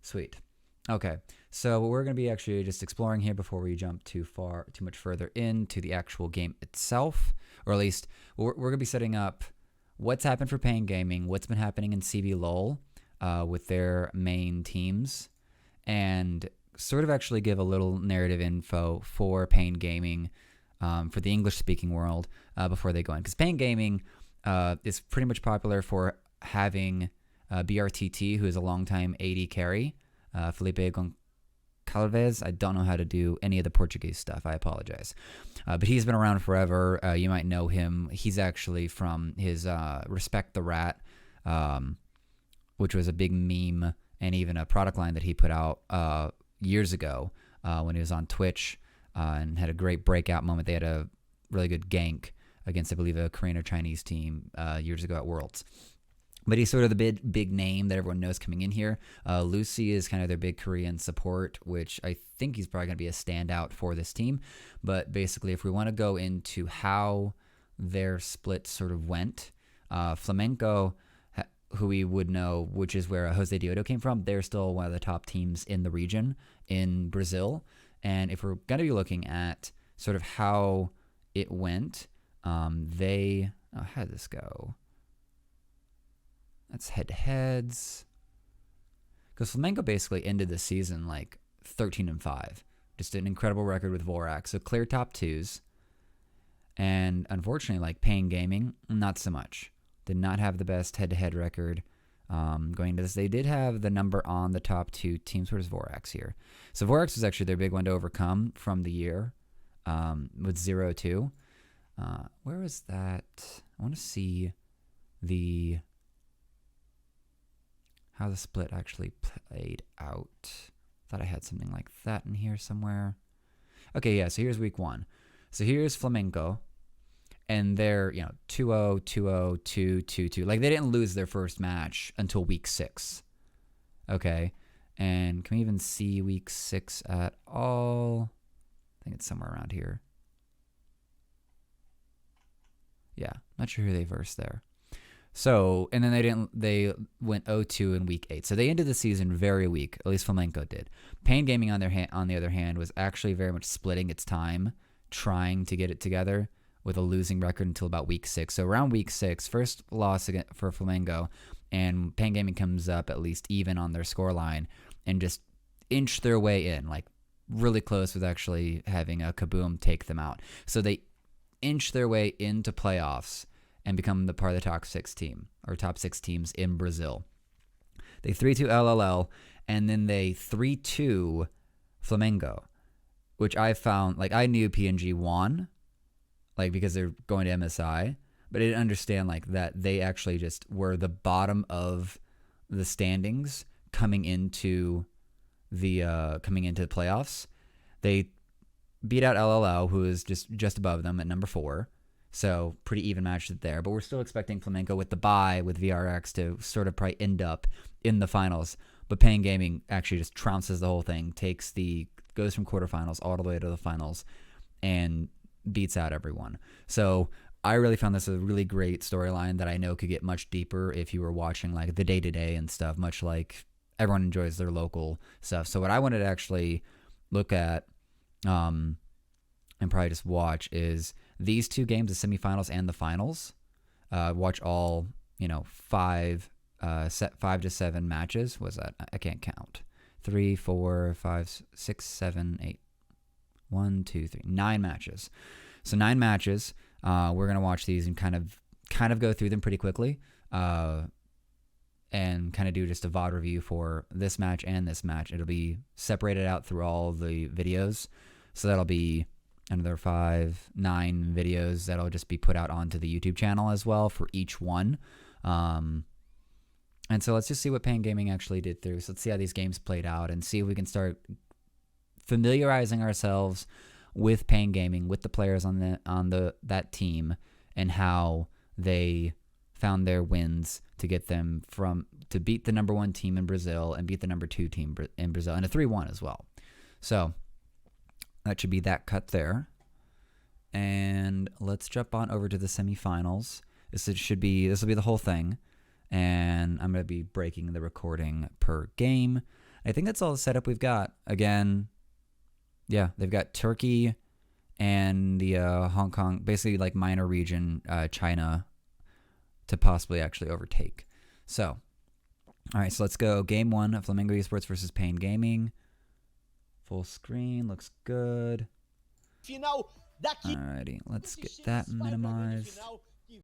Sweet. Okay, so what we're going to be actually just exploring here before we jump too much further into the actual game itself, or at least we're going to be setting up what's happened for Pain Gaming, what's been happening in CBLOL with their main teams, and sort of actually give a little narrative info for Pain Gaming for the English-speaking world before they go in. Because Pain Gaming is pretty much popular for having BRTT, who is a longtime AD carry, Felipe Goncalves. I don't know how to do any of the Portuguese stuff. I apologize. But he's been around forever. You might know him. He's actually from his Respect the Rat, which was a big meme and even a product line that he put out years ago when he was on Twitch and had a great breakout moment. They had a really good gank against, I believe, a Korean or Chinese team years ago at Worlds. But he's sort of the big name that everyone knows coming in here. Lucy is kind of their big Korean support, which I think he's probably going to be a standout for this team. But basically, if we want to go into how their split sort of went, Flamenco, who we would know, which is where Jose Diodo came from, they're still one of the top teams in the region in Brazil. And if we're going to be looking at sort of how it went, how did this go? That's head-to-heads. Because Flamenco basically ended the season like 13-5. Just an incredible record with Vorax. So clear top twos. And unfortunately, like Pain Gaming, not so much. Did not have the best head-to-head record going into this. They did have the number on the top two teams. Where's Vorax here? So Vorax was actually their big one to overcome from the year with 0-2. Where is that? I want to see how the split actually played out. Thought I had something like that in here somewhere. Okay, yeah, so here's week 1. So here's Flamenco. And they're, 2-0, 2-0, 2-2-2. Like, they didn't lose their first match until week 6. Okay. And can we even see week 6 at all? I think it's somewhere around here. Yeah, not sure who they versed there. So, and then they went 0-2 in week 8. So they ended the season very weak, at least Flamenco did. Pain Gaming, on the other hand, was actually very much splitting its time, trying to get it together with a losing record until about week 6. So around week 6, first loss for Flamengo, and Pain Gaming comes up at least even on their scoreline and just inch their way in, like really close with actually having a Kaboom take them out. So they inch their way into playoffs and become the part of the top 6 team, or top 6 teams in Brazil. They 3-2 LLL, and then they 3-2 Flamengo, which I found, like, I knew PNG won, like, because they're going to MSI, but I didn't understand, like, that they actually just were the bottom of the standings coming into the playoffs. They beat out LLL, who is just above them at number 4. So pretty even match there. But we're still expecting Flamenco with the bye with VRX to sort of probably end up in the finals. But Pain Gaming actually just trounces the whole thing, goes from quarterfinals all the way to the finals, and beats out everyone. So I really found this a really great storyline that I know could get much deeper if you were watching like the day-to-day and stuff, much like everyone enjoys their local stuff. So what I wanted to actually look at and probably just watch is these 2 games, the semifinals and the finals. Watch all, 5 to 7 matches. Was that? I can't count. 3, 4, 5, 6, 7, 8. 1, 2, 3. 9 matches. So 9 matches. We're gonna watch these and kind of go through them pretty quickly, and kind of do just a VOD review for this match and this match. It'll be separated out through all the videos. So that'll be another 9 videos that'll just be put out onto the YouTube channel as well for each one. And so let's just see what Pain Gaming actually did through. So let's see how these games played out and see if we can start familiarizing ourselves with Pain Gaming, with the players on that team, and how they found their wins to get them to beat the number 1 team in Brazil and beat the number 2 team in Brazil, and a 3-1 as well. So that should be that cut there. And let's jump on over to the semifinals. This will be the whole thing. And I'm going to be breaking the recording per game. I think that's all the setup we've got. Again, yeah, they've got Turkey and the Hong Kong, basically like minor region, China, to possibly actually overtake. So, all right, so let's go. Game 1 of Flamingo Esports versus Pain Gaming. Full screen, looks good. Alrighty, let's get that minimized.